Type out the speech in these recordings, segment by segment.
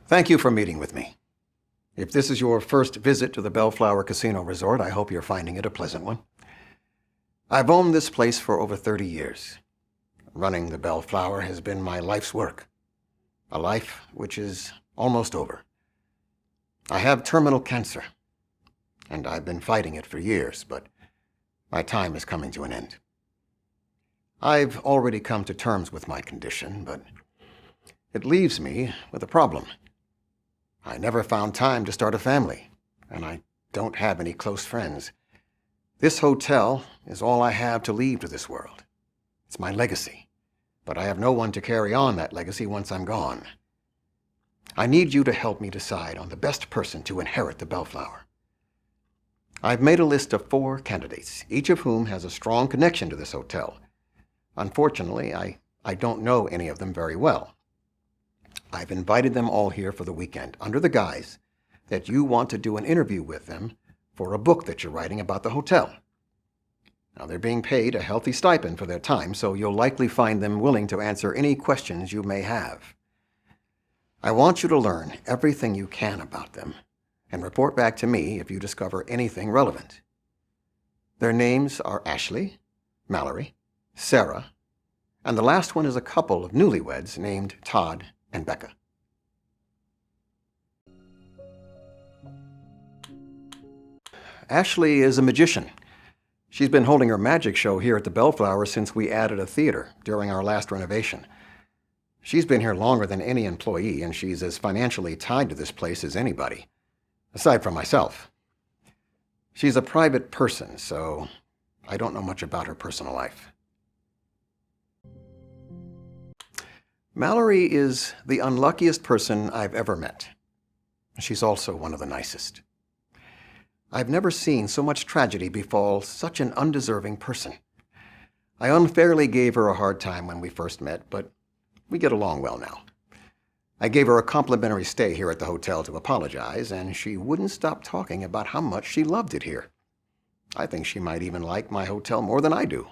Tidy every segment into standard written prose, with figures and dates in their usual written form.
Thank you for meeting with me. If this is your first visit to the Bellflower Casino Resort, I hope you're finding it a pleasant one. I've owned this place for over 30 years. Running the Bellflower has been my life's work. A life which is almost over. I have terminal cancer, and I've been fighting it for years, but my time is coming to an end. I've already come to terms with my condition, but it leaves me with a problem. I never found time to start a family, and I don't have any close friends. This hotel is all I have to leave to this world. It's my legacy, but I have no one to carry on that legacy once I'm gone. I need you to help me decide on the best person to inherit the Bellflower. I've made a list of 4 candidates, each of whom has a strong connection to this hotel. Unfortunately, I don't know any of them very well. I've invited them all here for the weekend, under the guise that you want to do an interview with them for a book that you're writing about the hotel. Now, they're being paid a healthy stipend for their time, so you'll likely find them willing to answer any questions you may have. I want you to learn everything you can about them and report back to me if you discover anything relevant. Their names are Ashley, Mallory, Sarah, and the last one is a couple of newlyweds named Todd and Becca. Ashley is a magician. She's been holding her magic show here at the Bellflower since we added a theater during our last renovation. She's been here longer than any employee, and she's as financially tied to this place as anybody, aside from myself. She's a private person, so I don't know much about her personal life. Mallory is the unluckiest person I've ever met. She's also one of the nicest. I've never seen so much tragedy befall such an undeserving person. I unfairly gave her a hard time when we first met, but we get along well now. I gave her a complimentary stay here at the hotel to apologize, and she wouldn't stop talking about how much she loved it here. I think she might even like my hotel more than I do.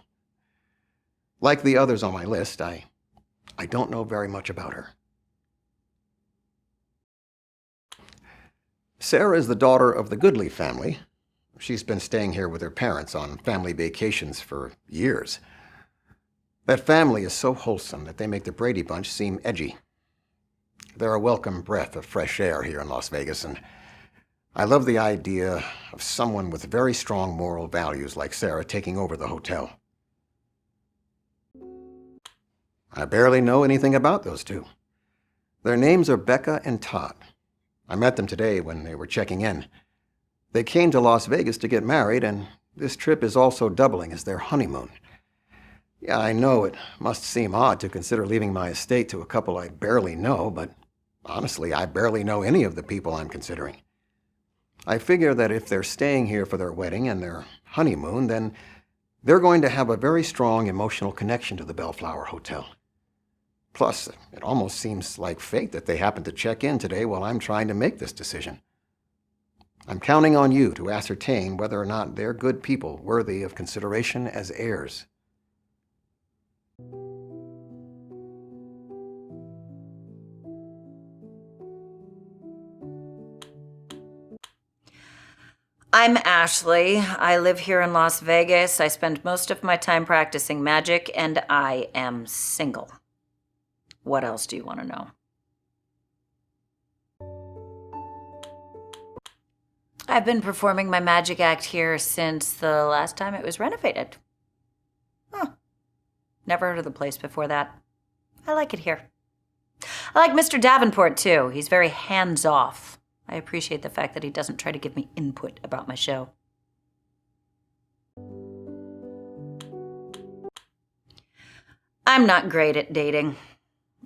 Like the others on my list, I don't know very much about her. Sarah is the daughter of the Goodley family. She's been staying here with her parents on family vacations for years. That family is so wholesome that they make the Brady Bunch seem edgy. They're a welcome breath of fresh air here in Las Vegas, and I love the idea of someone with very strong moral values like Sarah taking over the hotel. I barely know anything about those two. Their names are Becca and Todd. I met them today when they were checking in. They came to Las Vegas to get married, and this trip is also doubling as their honeymoon. Yeah, I know it must seem odd to consider leaving my estate to a couple I barely know, but honestly, I barely know any of the people I'm considering. I figure that if they're staying here for their wedding and their honeymoon, then they're going to have a very strong emotional connection to the Bellflower Hotel. Plus, it almost seems like fate that they happened to check in today while I'm trying to make this decision. I'm counting on you to ascertain whether or not they're good people worthy of consideration as heirs. I'm Ashley. I live here in Las Vegas. I spend most of my time practicing magic, and I am single. What else do you want to know? I've been performing my magic act here since the last time it was renovated. Never heard of the place before that. I like it here. I like Mr. Davenport, too. He's very hands-off. I appreciate the fact that he doesn't try to give me input about my show. I'm not great at dating.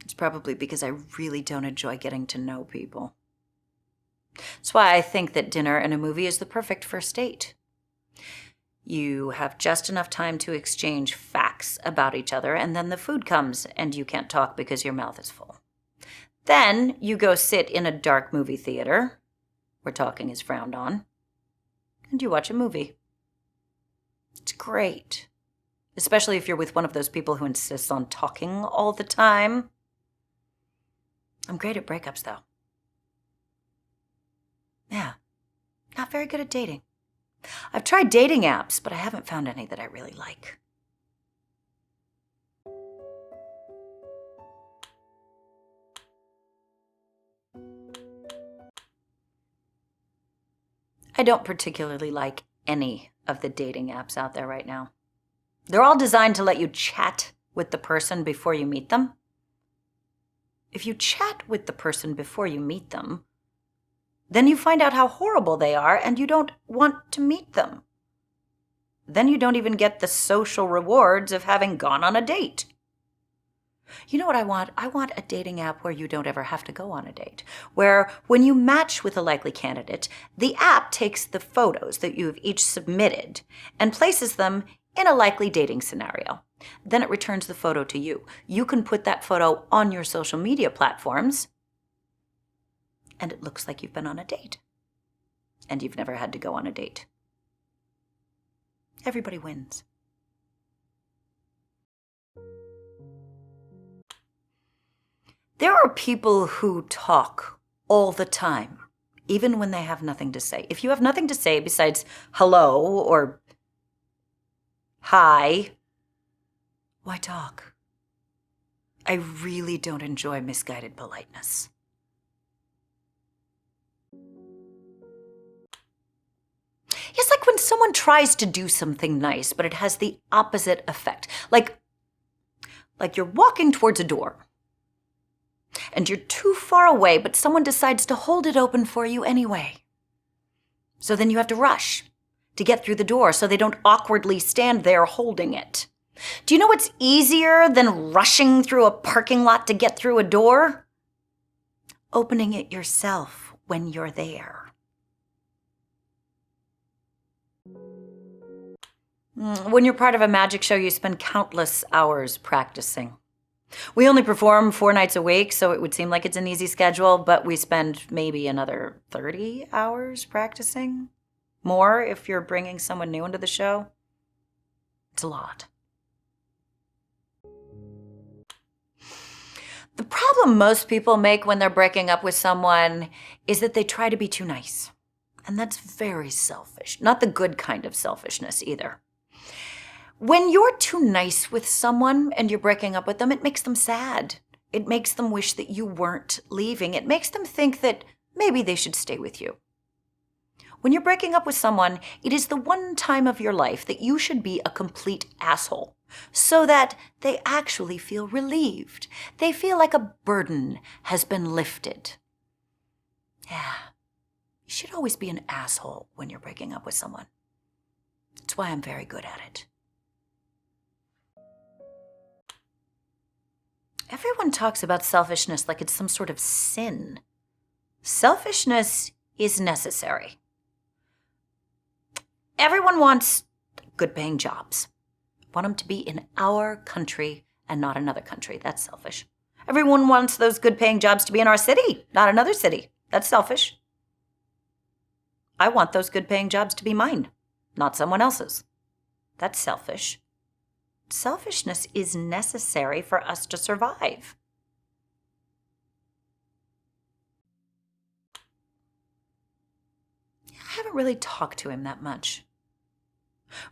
It's probably because I really don't enjoy getting to know people. That's why I think that dinner and a movie is the perfect first date. You have just enough time to exchange facts about each other, and then the food comes, and you can't talk because your mouth is full. Then you go sit in a dark movie theater, where talking is frowned on, and you watch a movie. It's great, especially if you're with one of those people who insists on talking all the time. I'm great at breakups, though. Yeah, not very good at dating. I've tried dating apps, but I haven't found any that I really like. I don't particularly like any of the dating apps out there right now. They're all designed to let you chat with the person before you meet them. If you chat with the person before you meet them, then you find out how horrible they are and you don't want to meet them. Then you don't even get the social rewards of having gone on a date. You know what I want? I want a dating app where you don't ever have to go on a date. Where when you match with a likely candidate, the app takes the photos that you have each submitted and places them in a likely dating scenario. Then it returns the photo to you. You can put that photo on your social media platforms, and it looks like you've been on a date. And you've never had to go on a date. Everybody wins. There are people who talk all the time, even when they have nothing to say. If you have nothing to say besides hello or hi, why talk? I really don't enjoy misguided politeness. It's like when someone tries to do something nice, but it has the opposite effect. Like you're walking towards a door, and you're too far away, but someone decides to hold it open for you anyway. So then you have to rush to get through the door so they don't awkwardly stand there holding it. Do you know what's easier than rushing through a parking lot to get through a door? Opening it yourself when you're there. When you're part of a magic show, you spend countless hours practicing. We only perform 4 nights a week, so it would seem like it's an easy schedule, but we spend maybe another 30 hours practicing. More if you're bringing someone new into the show. It's a lot. The problem most people make when they're breaking up with someone is that they try to be too nice. And that's very selfish. Not the good kind of selfishness either. When you're too nice with someone and you're breaking up with them, it makes them sad. It makes them wish that you weren't leaving. It makes them think that maybe they should stay with you. When you're breaking up with someone, it is the one time of your life that you should be a complete asshole so that they actually feel relieved. They feel like a burden has been lifted. Yeah, you should always be an asshole when you're breaking up with someone. That's why I'm very good at it. Everyone talks about selfishness like it's some sort of sin. Selfishness is necessary. Everyone wants good-paying jobs. Want them to be in our country and not another country. That's selfish. Everyone wants those good-paying jobs to be in our city, not another city. That's selfish. I want those good-paying jobs to be mine, not someone else's. That's selfish. Selfishness is necessary for us to survive. I haven't really talked to him that much.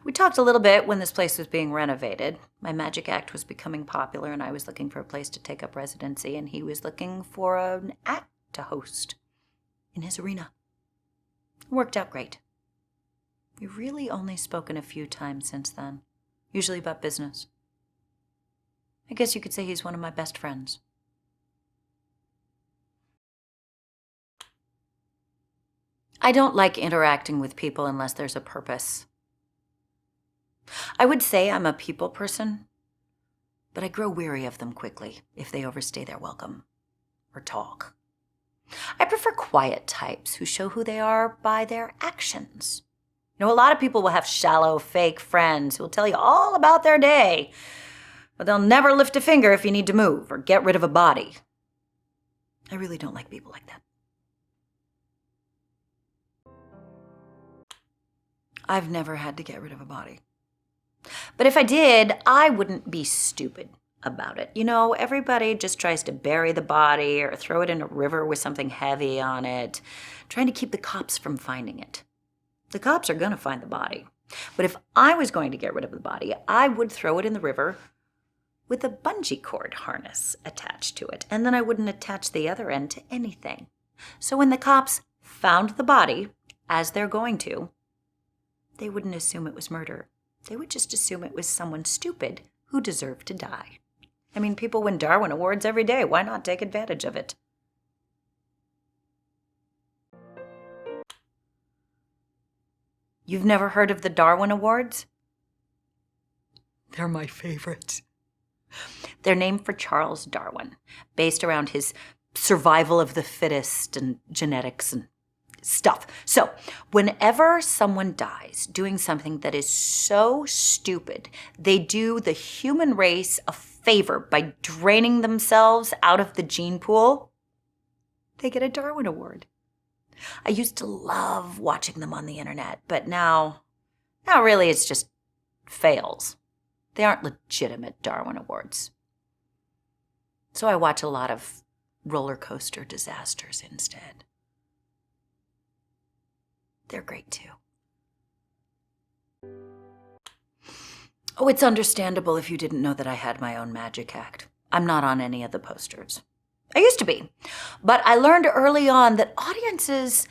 We talked a little bit when this place was being renovated. My magic act was becoming popular and I was looking for a place to take up residency, and he was looking for an act to host in his arena. It worked out great. We've really only spoken a few times since then, usually about business. I guess you could say he's one of my best friends. I don't like interacting with people unless there's a purpose. I would say I'm a people person, but I grow weary of them quickly if they overstay their welcome or talk. I prefer quiet types who show who they are by their actions. You know, a lot of people will have shallow, fake friends who will tell you all about their day, but they'll never lift a finger if you need to move or get rid of a body. I really don't like people like that. I've never had to get rid of a body. But if I did, I wouldn't be stupid. about it. You know, everybody just tries to bury the body or throw it in a river with something heavy on it, trying to keep the cops from finding it. The cops are going to find the body. But if I was going to get rid of the body, I would throw it in the river with a bungee cord harness attached to it, and then I wouldn't attach the other end to anything. So when the cops found the body, as they're going to, they wouldn't assume it was murder. They would just assume it was someone stupid who deserved to die. I mean, people win Darwin Awards every day. Why not take advantage of it? You've never heard of the Darwin Awards? They're my favorite. They're named for Charles Darwin, based around his survival of the fittest and genetics and stuff. So, whenever someone dies doing something that is so stupid, they do the human race a favor by draining themselves out of the gene pool, they get a Darwin Award. I used to love watching them on the internet, but now really it's just fails. They aren't legitimate Darwin Awards. So I watch a lot of roller coaster disasters instead. They're great too. Oh, it's understandable if you didn't know that I had my own magic act. I'm not on any of the posters. I used to be, but I learned early on that audiences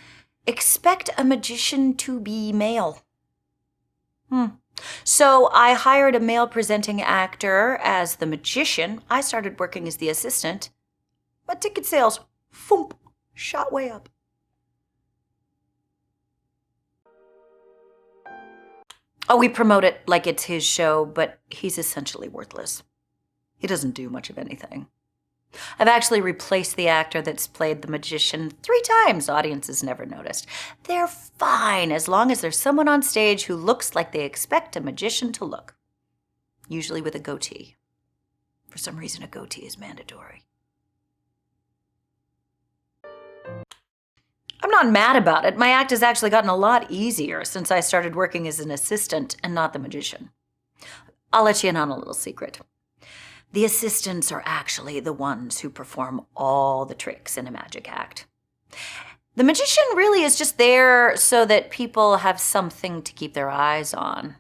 expect a magician to be male. So I hired a male presenting actor as the magician. I started working as the assistant. But ticket sales, foomp, shot way up. Oh, we promote it like it's his show, but he's essentially worthless. He doesn't do much of anything. I've actually replaced the actor that's played the magician 3 times. Audiences never noticed. They're fine as long as there's someone on stage who looks like they expect a magician to look. Usually with a goatee. For some reason, a goatee is mandatory. I'm not mad about it. My act has actually gotten a lot easier since I started working as an assistant and not the magician. I'll let you in on a little secret. The assistants are actually the ones who perform all the tricks in a magic act. The magician really is just there so that people have something to keep their eyes on.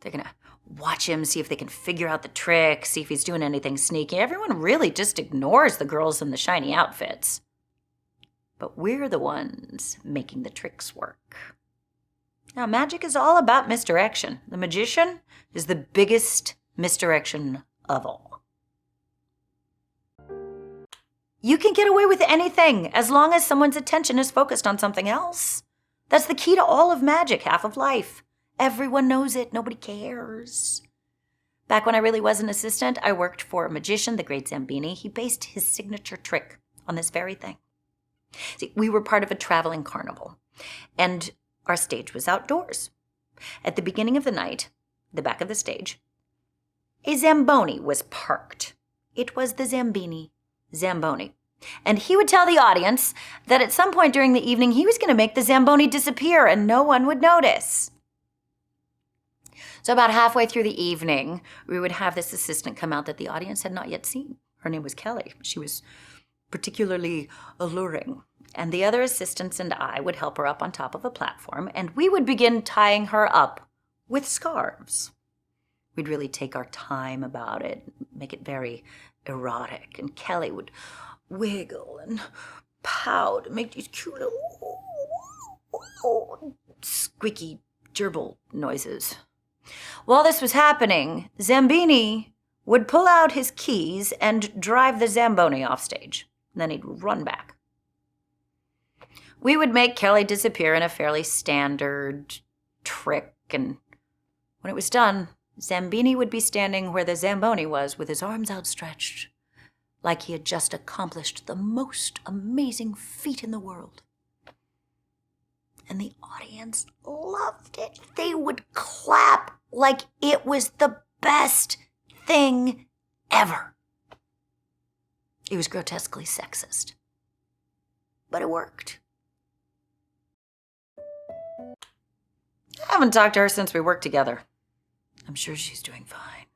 They're going to watch him, see if they can figure out the trick, see if he's doing anything sneaky. Everyone really just ignores the girls in the shiny outfits. But we're the ones making the tricks work. Now, magic is all about misdirection. The magician is the biggest misdirection of all. You can get away with anything as long as someone's attention is focused on something else. That's the key to all of magic, half of life. Everyone knows it. Nobody cares. Back when I really was an assistant, I worked for a magician, the great Zambini. He based his signature trick on this very thing. See, we were part of a traveling carnival, and our stage was outdoors. At the beginning of the night, the back of the stage, a Zamboni was parked. It was the Zamboni. And he would tell the audience that at some point during the evening, he was going to make the Zamboni disappear and no one would notice. So about halfway through the evening, we would have this assistant come out that the audience had not yet seen. Her name was Kelly. She was particularly alluring. And the other assistants and I would help her up on top of a platform, and we would begin tying her up with scarves. We'd really take our time about it, make it very erotic, and Kelly would wiggle and pout and make these cute little squeaky gerbil noises. While this was happening, Zambini would pull out his keys and drive the Zamboni off stage. Then he'd run back. We would make Kelly disappear in a fairly standard trick, and when it was done, Zambini would be standing where the Zamboni was with his arms outstretched, like he had just accomplished the most amazing feat in the world. And the audience loved it. They would clap like it was the best thing ever. It was grotesquely sexist, but it worked. I haven't talked to her since we worked together. I'm sure she's doing fine.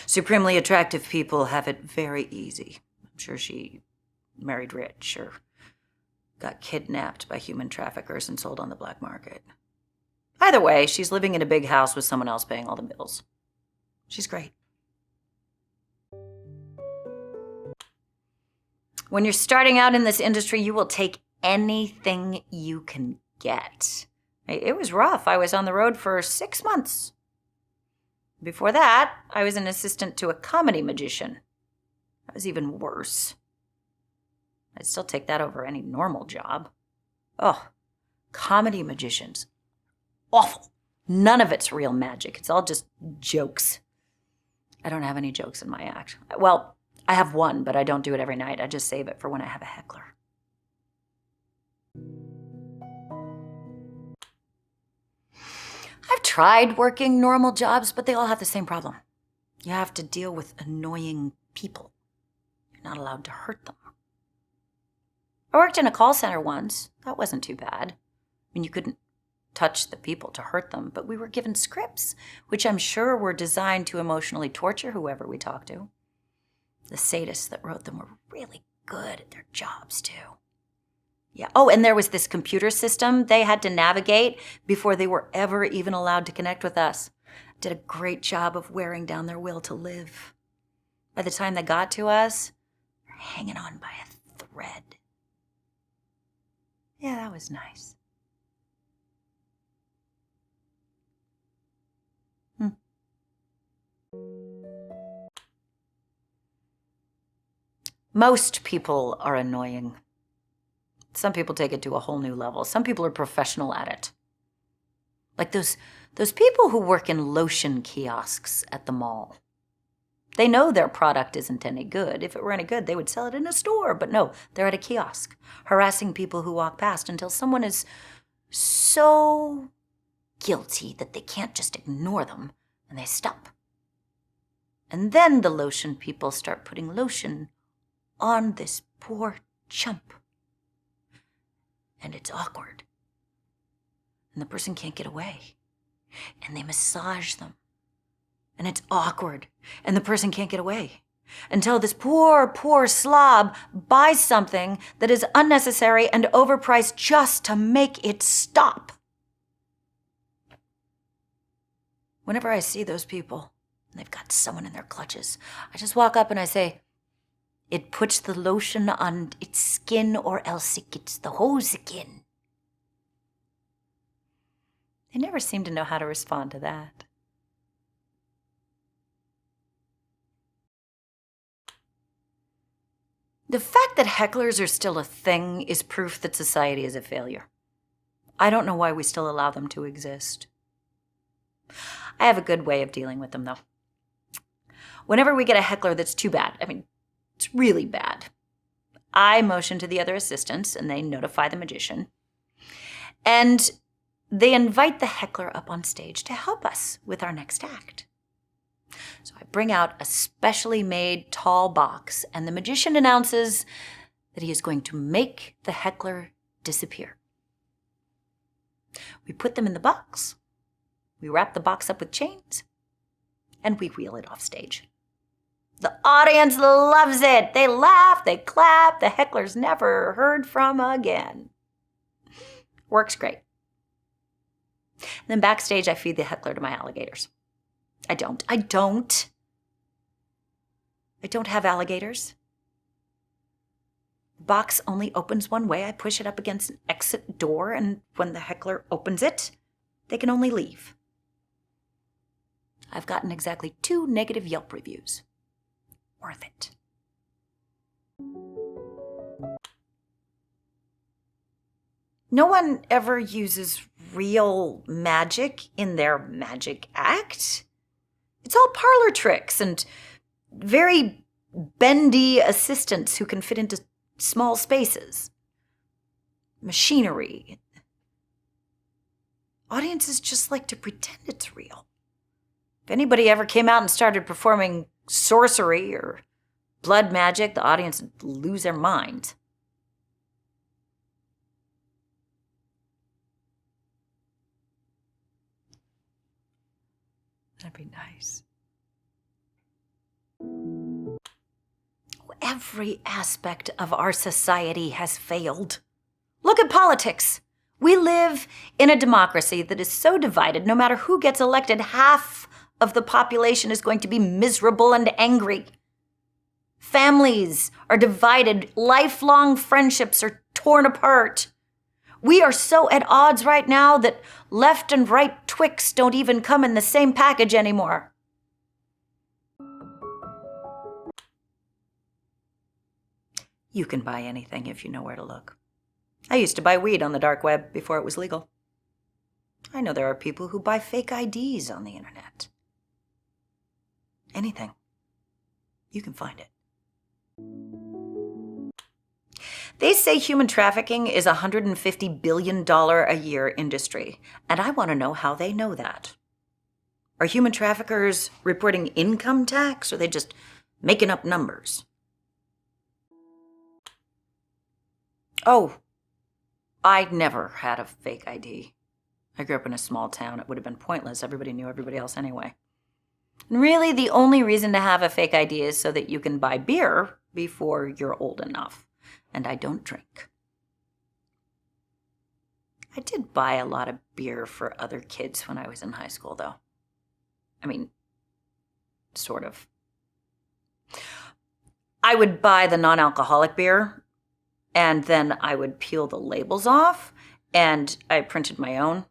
Supremely attractive people have it very easy. I'm sure she married rich or got kidnapped by human traffickers and sold on the black market. Either way, she's living in a big house with someone else paying all the bills. She's great. When you're starting out in this industry, you will take anything you can get. It was rough. I was on the road for 6 months. Before that, I was an assistant to a comedy magician. That was even worse. I'd still take that over any normal job. Oh, comedy magicians. Awful. None of it's real magic. It's all just jokes. I don't have any jokes in my act. Well, I have one, but I don't do it every night. I just save it for when I have a heckler. I've tried working normal jobs, but they all have the same problem. You have to deal with annoying people. You're not allowed to hurt them. I worked in a call center once. That wasn't too bad. I mean, you couldn't touch the people to hurt them, but we were given scripts, which I'm sure were designed to emotionally torture whoever we talked to. The sadists that wrote them were really good at their jobs, too. Yeah. Oh, and there was this computer system they had to navigate before they were ever even allowed to connect with us. Did a great job of wearing down their will to live. By the time they got to us, they're hanging on by a thread. Yeah, that was nice. Most people are annoying. Some people take it to a whole new level. Some people are professional at it. Like those people who work in lotion kiosks at the mall. They know their product isn't any good. If it were any good, they would sell it in a store. But no, they're at a kiosk, harassing people who walk past until someone is so guilty that they can't just ignore them, and they stop. And then the lotion people start putting lotion on this poor chump. And it's awkward. And the person can't get away. And they massage them. And it's awkward. And the person can't get away. Until this poor slob buys something that is unnecessary and overpriced just to make it stop. Whenever I see those people, and they've got someone in their clutches, I just walk up and I say, "It puts the lotion on its skin or else it gets the hose again." They never seem to know how to respond to that. The fact that hecklers are still a thing is proof that society is a failure. I don't know why we still allow them to exist. I have a good way of dealing with them, though. Whenever we get a heckler that's too bad, it's really bad, I motion to the other assistants and they notify the magician. And they invite the heckler up on stage to help us with our next act. So I bring out a specially made tall box and the magician announces that he is going to make the heckler disappear. We put them in the box. We wrap the box up with chains and we wheel it off stage. The audience loves it. They laugh, they clap. The heckler's never heard from again. Works great. And then backstage, I feed the heckler to my alligators. I don't have alligators. The box only opens one way. I push it up against an exit door, and when the heckler opens it, they can only leave. I've gotten exactly 2 negative Yelp reviews. Worth it. No one ever uses real magic in their magic act. It's all parlor tricks and very bendy assistants who can fit into small spaces. Machinery. Audiences just like to pretend it's real. If anybody ever came out and started performing sorcery or blood magic, the audience would lose their mind. That'd be nice. every aspect of our society has failed. Look at politics. We live in a democracy that is so divided, no matter who gets elected, half of the population is going to be miserable and angry. Families are divided. Lifelong friendships are torn apart. We are so at odds right now that left and right Twix don't even come in the same package anymore. You can buy anything if you know where to look. I used to buy weed on the dark web before it was legal. I know there are people who buy fake IDs on the internet. Anything. You can find it. They say human trafficking is a $150 billion a year industry, and I want to know how they know that. Are human traffickers reporting income tax, or are they just making up numbers? Oh, I never had a fake ID. I grew up in a small town. It would have been pointless. Everybody knew everybody else anyway. And really, the only reason to have a fake ID is so that you can buy beer before you're old enough. And I don't drink. I did buy a lot of beer for other kids when I was in high school, though. I mean, sort of. I would buy the non-alcoholic beer, and then I would peel the labels off, and I printed my own,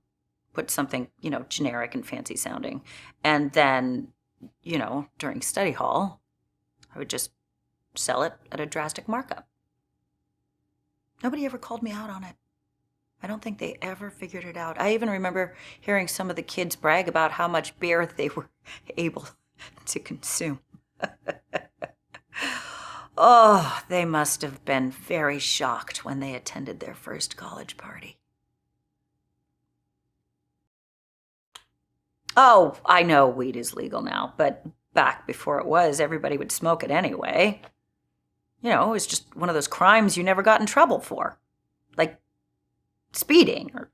put something, generic and fancy sounding. And then, during study hall, I would just sell it at a drastic markup. Nobody ever called me out on it. I don't think they ever figured it out. I even remember hearing some of the kids brag about how much beer they were able to consume. Oh, they must have been very shocked when they attended their first college party. Oh, I know weed is legal now, but back before it was, everybody would smoke it anyway. It was just one of those crimes you never got in trouble for. Like speeding or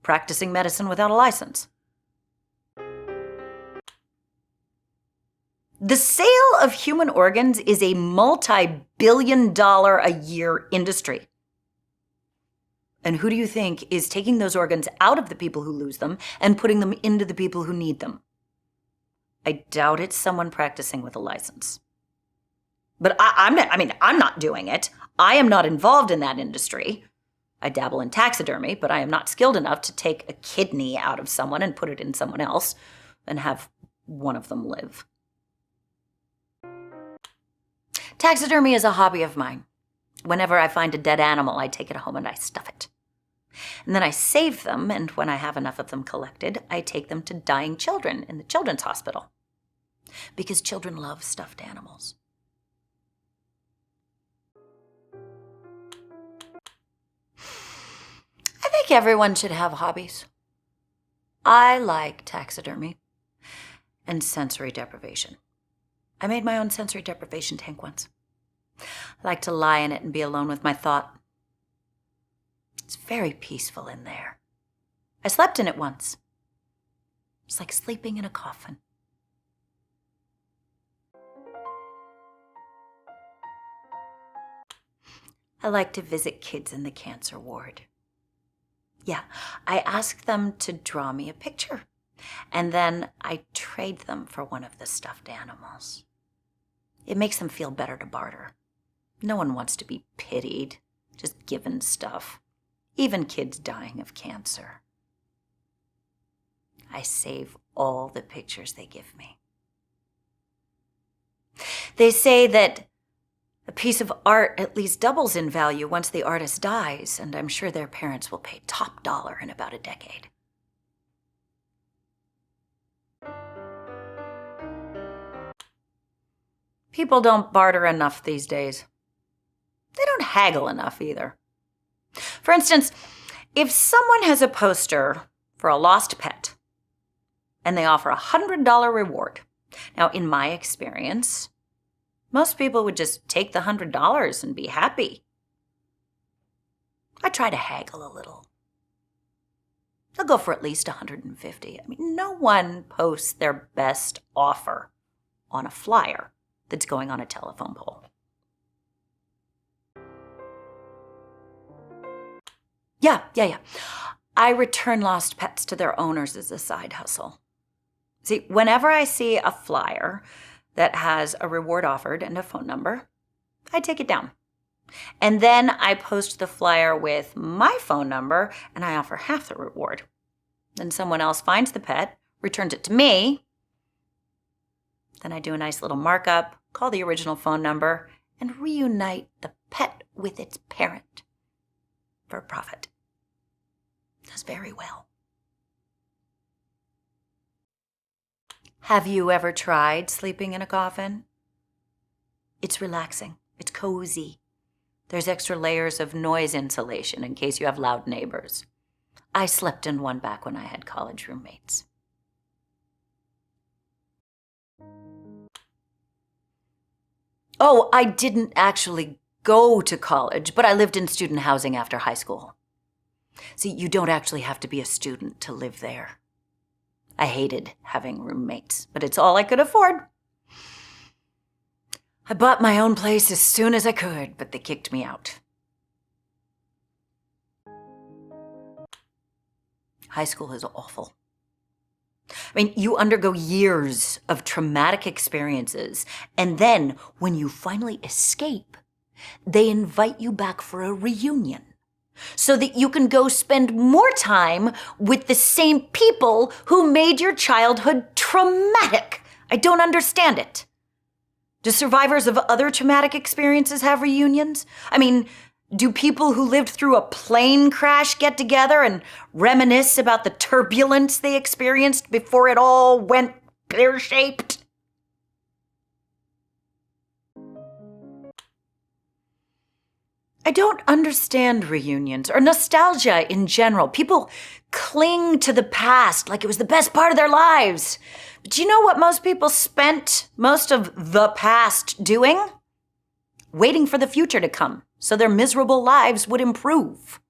practicing medicine without a license. The sale of human organs is a multi-billion-dollar a year industry. And who do you think is taking those organs out of the people who lose them and putting them into the people who need them? I doubt it's someone practicing with a license. But I'm not doing it. I am not involved in that industry. I dabble in taxidermy, but I am not skilled enough to take a kidney out of someone and put it in someone else and have one of them live. Taxidermy is a hobby of mine. Whenever I find a dead animal, I take it home and I stuff it. And then I save them, and when I have enough of them collected, I take them to dying children in the children's hospital. Because children love stuffed animals. I think everyone should have hobbies. I like taxidermy and sensory deprivation. I made my own sensory deprivation tank once. I like to lie in it and be alone with my thought. It's very peaceful in there. I slept in it once. It's like sleeping in a coffin. I like to visit kids in the cancer ward. Yeah, I ask them to draw me a picture, and then I trade them for one of the stuffed animals. It makes them feel better to barter. No one wants to be pitied, just given stuff. Even kids dying of cancer. I save all the pictures they give me. They say that a piece of art at least doubles in value once the artist dies, and I'm sure their parents will pay top dollar in about a decade. People don't barter enough these days. They don't haggle enough either. For instance, if someone has a poster for a lost pet and they offer a $100 reward, now in my experience, most people would just take the $100 and be happy. I try to haggle a little. I'll go for at least $150. No one posts their best offer on a flyer that's going on a telephone pole. Yeah. I return lost pets to their owners as a side hustle. See, whenever I see a flyer that has a reward offered and a phone number, I take it down. And then I post the flyer with my phone number and I offer half the reward. Then someone else finds the pet, returns it to me. Then I do a nice little markup, call the original phone number, and reunite the pet with its parent for profit. Does very well. Have you ever tried sleeping in a coffin? It's relaxing. It's cozy. There's extra layers of noise insulation in case you have loud neighbors. I slept in one back when I had college roommates. Oh, I didn't actually go to college, but I lived in student housing after high school. See, you don't actually have to be a student to live there. I hated having roommates, but it's all I could afford. I bought my own place as soon as I could, but they kicked me out. High school is awful. I mean, you undergo years of traumatic experiences, and then when you finally escape, they invite you back for a reunion so that you can go spend more time with the same people who made your childhood traumatic. I don't understand it. Do survivors of other traumatic experiences have reunions? I mean, do people who lived through a plane crash get together and reminisce about the turbulence they experienced before it all went pear-shaped? I don't understand reunions or nostalgia in general. People cling to the past like it was the best part of their lives. But do you know what most people spent most of the past doing? Waiting for the future to come so their miserable lives would improve.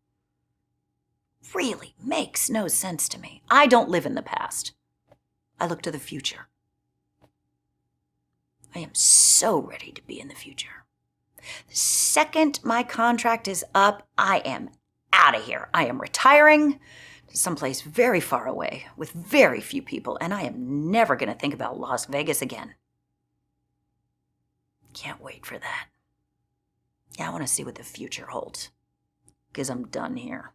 Really makes no sense to me. I don't live in the past. I look to the future. I am so ready to be in the future. The second my contract is up, I am out of here. I am retiring to someplace very far away with very few people, and I am never going to think about Las Vegas again. Can't wait for that. Yeah, I want to see what the future holds, because I'm done here.